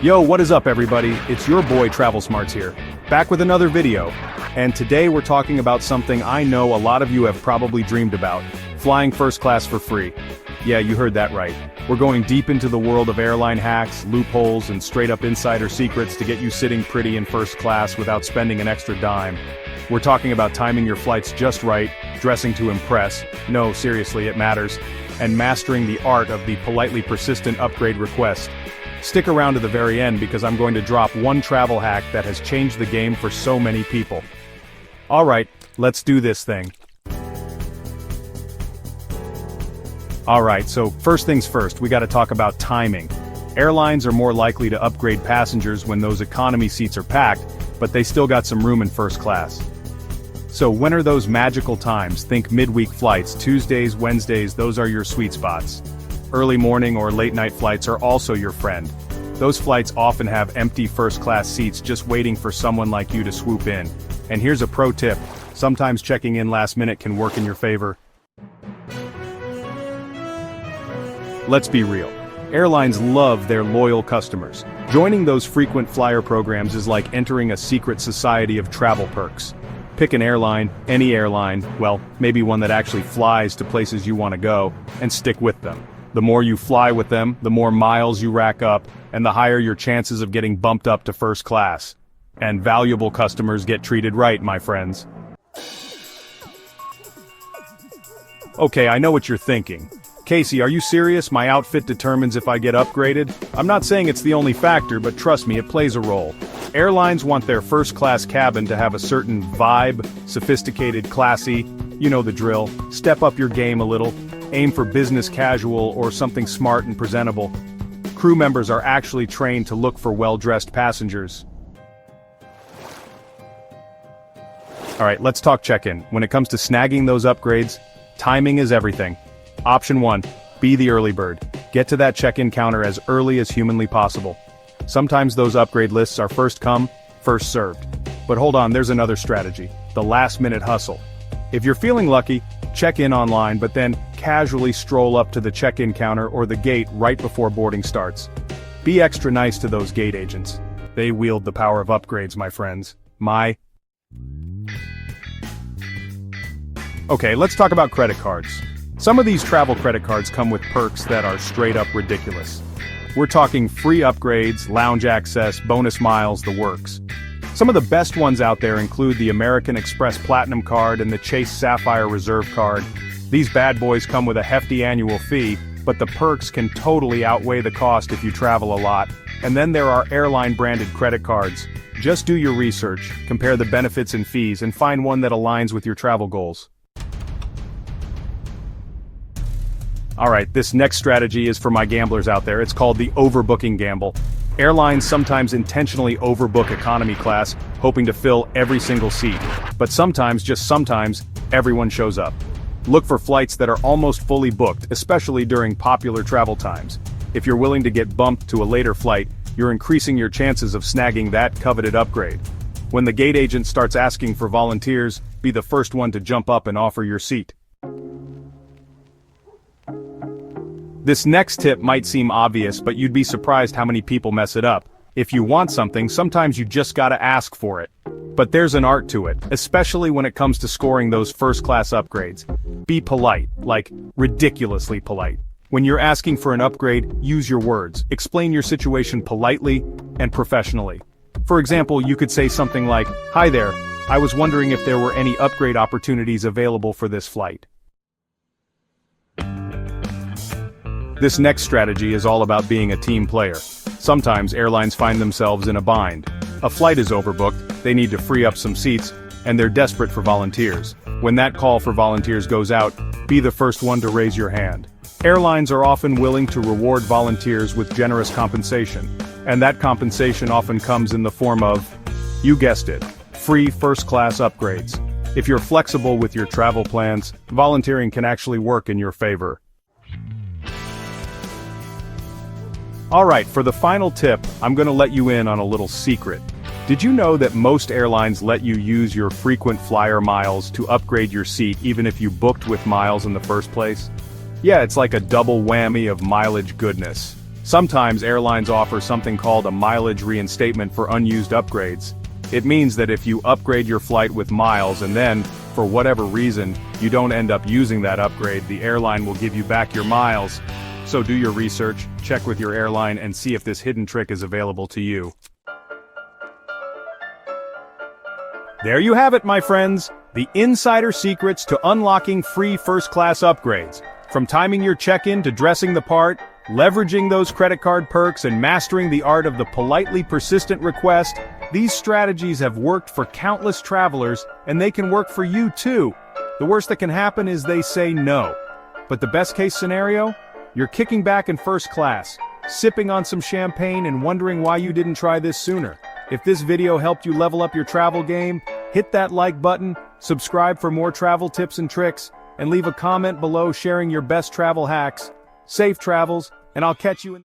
Yo, what is up everybody? It's your boy Travel Smarts here, back with another video. And today we're talking about something I know a lot of you have probably dreamed about, flying first class for free. Yeah, you heard that right. We're going deep into the world of airline hacks, loopholes, and straight-up insider secrets to get you sitting pretty in first class without spending an extra dime. We're talking about timing your flights just right, dressing to impress, no, seriously, it matters, and mastering the art of the politely persistent upgrade request. Stick around to the very end because I'm going to drop one travel hack that has changed the game for so many people. Alright, let's do this thing. Alright, so first things first, we gotta talk about timing. Airlines are more likely to upgrade passengers when those economy seats are packed, but they still got some room in first class. So when are those magical times? Think midweek flights, Tuesdays, Wednesdays, those are your sweet spots. Early morning or late night flights are also your friend. Those flights often have empty first class seats just waiting for someone like you to swoop in. And here's a pro tip, sometimes checking in last minute can work in your favor. Let's be real. Airlines love their loyal customers. Joining those frequent flyer programs is like entering a secret society of travel perks. Pick an airline, any airline, well, maybe one that actually flies to places you want to go, and stick with them. The more you fly with them, the more miles you rack up, and the higher your chances of getting bumped up to first class. And valuable customers get treated right, my friends. Okay, I know what you're thinking. Casey, are you serious? My outfit determines if I get upgraded? I'm not saying it's the only factor, but trust me, it plays a role. Airlines want their first-class cabin to have a certain vibe, sophisticated, classy, you know the drill. Step up your game a little, aim for business casual or something smart and presentable. Crew members are actually trained to look for well-dressed passengers. Alright, let's talk check-in. When it comes to snagging those upgrades, timing is everything. Option 1, be the early bird. Get to that check-in counter as early as humanly possible. Sometimes those upgrade lists are first come, first served. But hold on, there's another strategy, the last-minute hustle. If you're feeling lucky, check in online but then casually stroll up to the check-in counter or the gate right before boarding starts. Be extra nice to those gate agents. They wield the power of upgrades, my friends. Okay, let's talk about credit cards. Some of these travel credit cards come with perks that are straight up ridiculous. We're talking free upgrades, lounge access, bonus miles, the works. Some of the best ones out there include the American Express Platinum Card and the Chase Sapphire Reserve Card. These bad boys come with a hefty annual fee, but the perks can totally outweigh the cost if you travel a lot. And then there are airline-branded credit cards. Just do your research, compare the benefits and fees, and find one that aligns with your travel goals. Alright, this next strategy is for my gamblers out there. It's called the overbooking gamble. Airlines sometimes intentionally overbook economy class, hoping to fill every single seat. But sometimes, just sometimes, everyone shows up. Look for flights that are almost fully booked, especially during popular travel times. If you're willing to get bumped to a later flight, you're increasing your chances of snagging that coveted upgrade. When the gate agent starts asking for volunteers, be the first one to jump up and offer your seat. This next tip might seem obvious, but you'd be surprised how many people mess it up. If you want something, sometimes you just gotta ask for it. But there's an art to it, especially when it comes to scoring those first-class upgrades. Be polite, like ridiculously polite. When you're asking for an upgrade, use your words. Explain your situation politely and professionally. For example, you could say something like, "Hi there, I was wondering if there were any upgrade opportunities available for this flight." This next strategy is all about being a team player. Sometimes airlines find themselves in a bind. A flight is overbooked, they need to free up some seats, and they're desperate for volunteers. When that call for volunteers goes out, be the first one to raise your hand. Airlines are often willing to reward volunteers with generous compensation, and that compensation often comes in the form of, you guessed it, free first-class upgrades. If you're flexible with your travel plans, volunteering can actually work in your favor. Alright, for the final tip, I'm gonna let you in on a little secret. Did you know that most airlines let you use your frequent flyer miles to upgrade your seat even if you booked with miles in the first place? Yeah, it's like a double whammy of mileage goodness. Sometimes airlines offer something called a mileage reinstatement for unused upgrades. It means that if you upgrade your flight with miles and then, for whatever reason, you don't end up using that upgrade, the airline will give you back your miles. So do your research, check with your airline, and see if this hidden trick is available to you. There you have it, my friends. The insider secrets to unlocking free first-class upgrades. From timing your check-in to dressing the part, leveraging those credit card perks, and mastering the art of the politely persistent request, these strategies have worked for countless travelers, and they can work for you too. The worst that can happen is they say no. But the best-case scenario? You're kicking back in first class, sipping on some champagne and wondering why you didn't try this sooner. If this video helped you level up your travel game, hit that like button, subscribe for more travel tips and tricks, and leave a comment below sharing your best travel hacks. Safe travels, and I'll catch you in